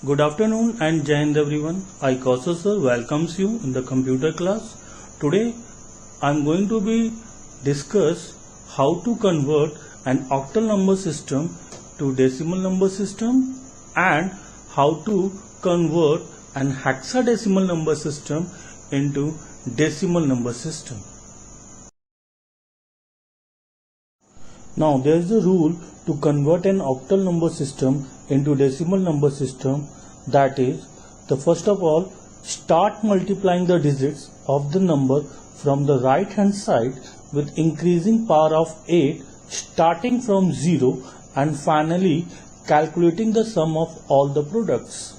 Good afternoon and Jai Hind everyone. I Kaushal sir welcomes you in the computer class. Today I am going to be discuss how to convert an octal number system to decimal number system and how to convert an hexadecimal number system into decimal number system. Now there is a rule to convert an octal number system into decimal number system, that is, first of all start multiplying the digits of the number from the right hand side with increasing power of 8 starting from 0 and finally calculating the sum of all the products.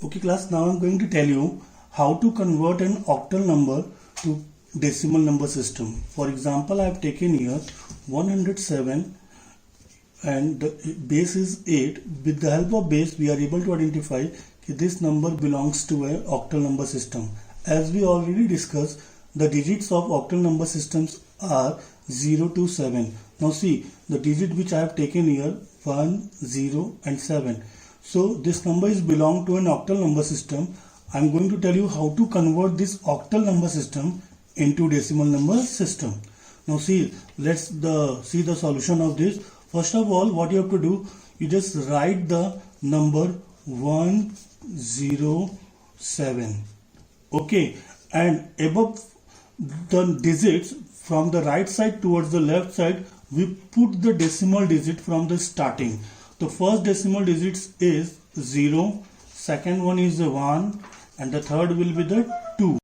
Okay class, now I am going to tell you how to convert an octal number to decimal number system. For example, I have taken here 107 and the base is 8. With the help of base we are able to identify that this number belongs to an octal number system. As we already discussed, the digits of octal number systems are 0 to 7. Now see, the digit which I have taken here 1, 0 and 7. So this number is belong to an octal number system. I am going to tell you how to convert this octal number system into decimal number system. Now see, let's see the solution of this. First of all, what you have to do, you just write the number 107. Okay, and above the digits from the right side towards the left side, we put the decimal digit from the starting. The first decimal digit is 0, second one is 1 and the third will be the 2.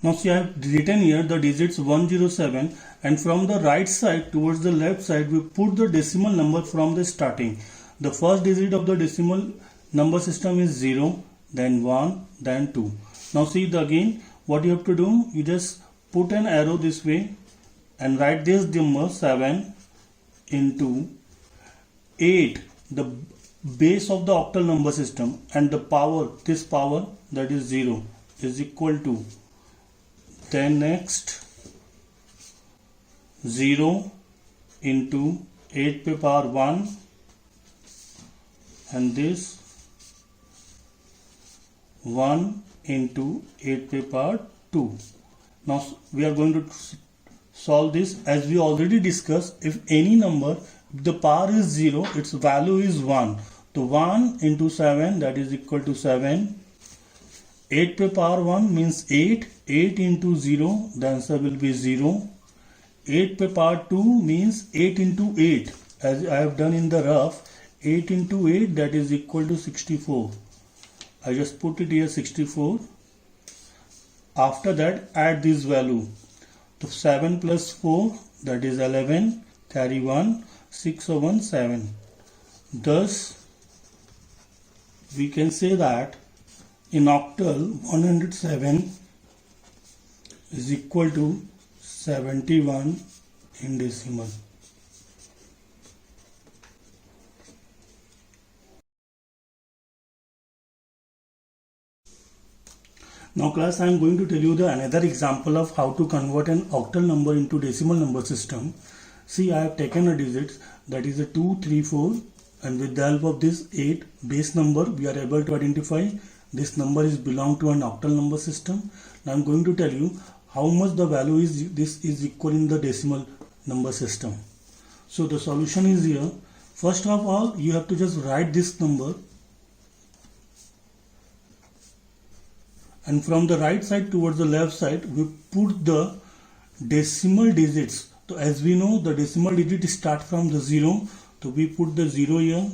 Now see, I have written here the digits 107 and from the right side towards the left side we put the decimal number from the starting. The first digit of the decimal number system is 0, then 1, then 2. Now see again what you have to do, you just put an arrow this way and write this number 7 into 8, the base of the octal number system, and the power, this power that is 0 is equal to, then next 0 into 8 पे power 1 and this 1 into 8 पे power 2. Now we are going to solve this. As we already discussed, if any number, if the power is 0, its value is 1. So 1 into 7, that is equal to 7. 8 पे power 1 means 8. 8 into 0, the answer will be 0. 8 पे power 2 means 8 into 8. As I have done in the rough, 8 into 8, that is equal to 64. I just put it here 64. After that, add this value. So 7 plus 4, that is 11. Carry 1. 6 over 1, 7. Thus, we can say that in octal 107 is equal to 71 in decimal. Now class, I am going to tell you another example of how to convert an octal number into decimal number system. See, I have taken a digit that is a 2, 3, 4 and with the help of this 8 base number we are able to identify this number is belong to an octal number system. Now I am going to tell you how much the value is this is equal in the decimal number system. So the solution is here. First of all, you have to just write this number and from the right side towards the left side we put the decimal digits. So as we know, the decimal digit start from the 0. So we put the 0 here,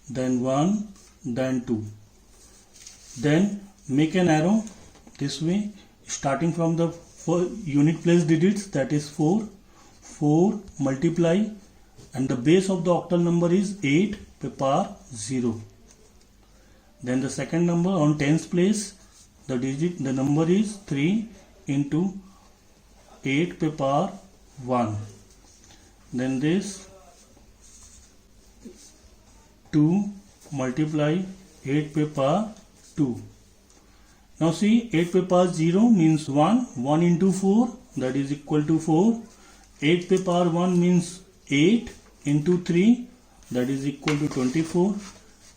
then 1, then 2. Then make an arrow this way starting from the unit place digits, that is 4. 4 multiply and the base of the octal number is 8 पे power 0. Then the second number on tens place, the number is 3 into 8 पे power 1. Then this 2 multiply 8 पे power 2. Now see, 8 पे power 0 means 1. 1 into 4, that is equal to 4. 8 पे power 1 means 8. into 3, that is equal to 24.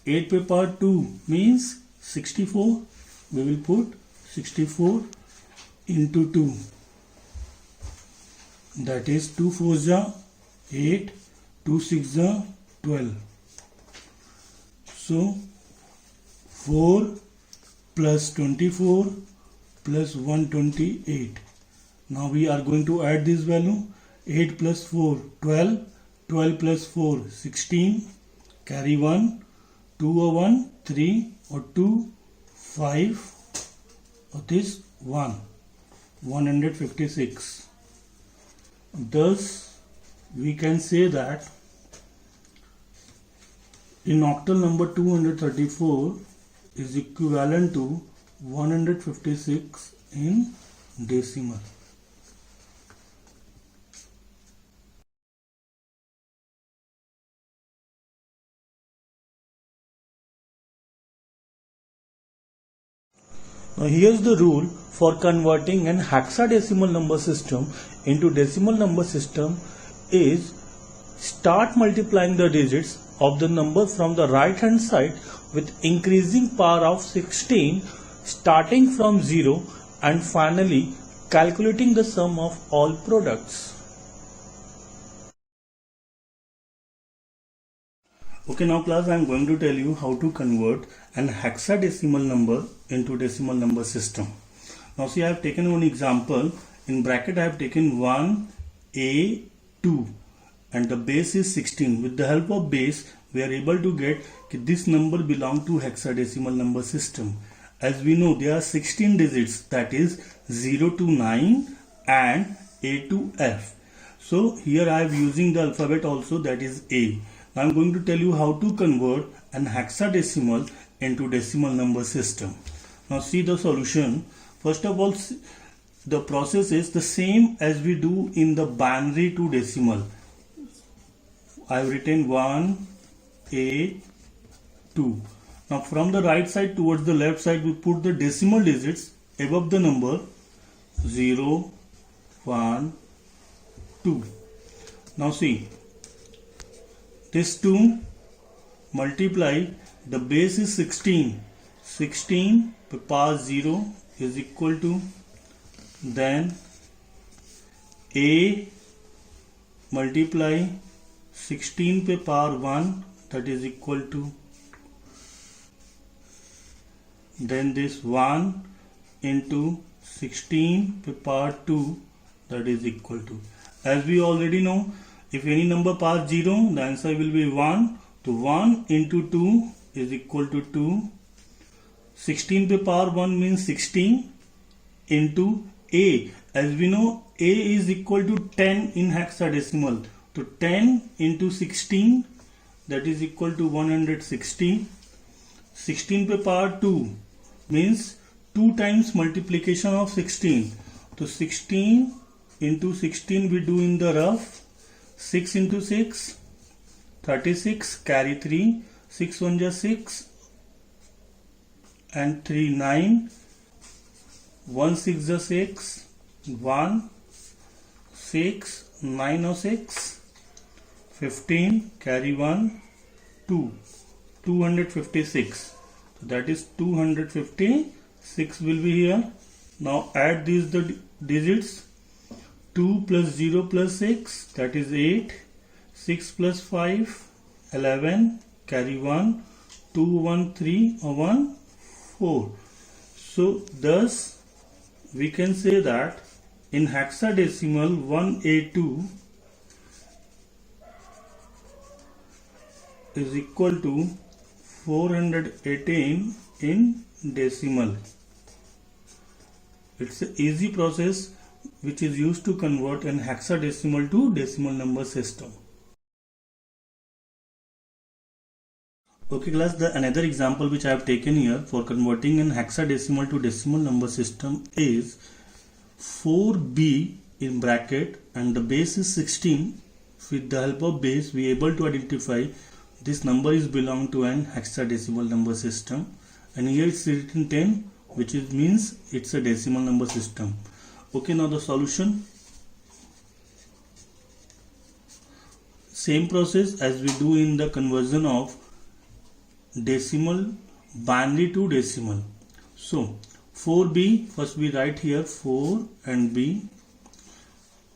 8 पे power 2 means 64. We will put 64 into 2. That is 2 4s are 8, 2 6s are 12. So 4 plus 24 plus 128. Now we are going to add this value. 8 plus 4 12, 12 plus 4 16, carry 1, 2 or 1 3 or 2 5 or this 1, 156. Thus we can say that in octal number 234 is equivalent to 156 in decimal. Now here's the rule for converting an hexadecimal number system into decimal number system is start multiplying the digits of the number from the right hand side with increasing power of 16 starting from 0 and finally calculating the sum of all products. Okay, now class, I am going to tell you how to convert an hexadecimal number into decimal number system. Now see, I have taken one example. In bracket I have taken 1A2 and the base is 16. With the help of base we are able to get this number belong to hexadecimal number system. As we know, there are 16 digits, that is 0 to 9 and A to F. So here I am using the alphabet also, that is A. Now I am going to tell you how to convert an hexadecimal into decimal number system. Now see the solution. First of all, the process is the same as we do in the binary to decimal. I have written 1A2. Now from the right side towards the left side we put the decimal digits above the number 0, 1, 2. Now see, this 2 multiply, the base is 16. 16 to power 0 is equal to, then A multiply 16 पे power 1, that is equal to, then this 1 into 16 पे power 2, that is equal to. As we already know, if any number power 0, the answer will be 1. So 1 into 2 is equal to 2. 16 पे power 1 means 16 into A. As we know, A is equal to 10 in hexadecimal. So 10 into 16, that is equal to 160. 16 पे power 2 means 2 times multiplication of 16. So 16 into 16 we do in the rough. 6 into 6, 36, carry 3, 6 1 is 6 and 3 9, 1 6 is 6, 1 6, 9 or 6, 15, carry 1, 2, 256. So that is 256 will be here. Now add these the digits. 2 plus 0 plus 6, that is 8. 6 plus 5, 11. Carry 1. 2 1 3 or 1 4. So thus we can say that in hexadecimal 1A2 is equal to 418 in decimal. It's an easy process which is used to convert an hexadecimal to decimal number system. Okay class, another example which I have taken here for converting an hexadecimal to decimal number system is 4b in bracket and the base is 16. With the help of base we are able to identify this number is belong to an hexadecimal number system, and here it's written 10, which means it's a decimal number system. Okay, now the solution. same process as we do in the conversion of decimal binary to decimal. So 4b, first we write here 4 and b.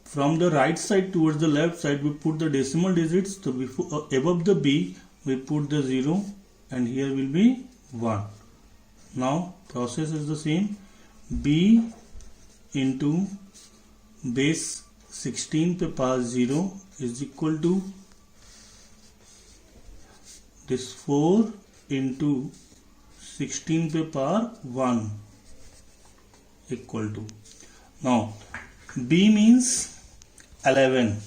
From the right side towards the left side we put the decimal digits. So before, above the b we put the 0 and here will be 1. Now process is the same. b into base 16 पे पास 0 is equal to this 4 into 16 पे पार 1 equal to. Now b means 11.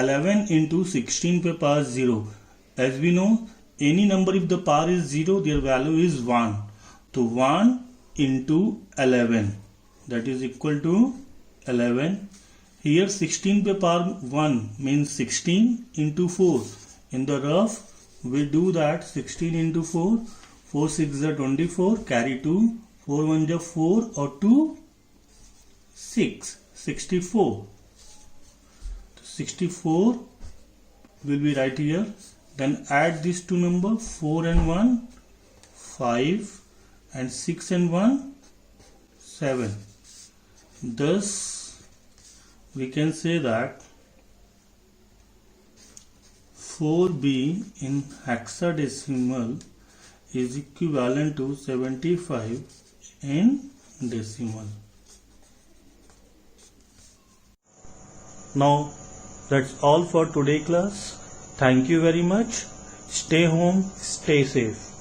11 into 16 पे पार 0. As we know, any number if the power is 0, their value is 1. So 1 into 11, that is equal to 11. Here 16 पे power 1 means 16 into 4. In the rough we do that 16 into 4. 4 6 are 24. Carry 2. 4 1 are 4 or 2 6. 64. 64 will be right here. Then add these two numbers 4 and 1 5 and 6 and 1 7. Thus we can say that 4b in hexadecimal is equivalent to 75 in decimal. Now that's all for today class. Thank you very much. Stay home, stay safe.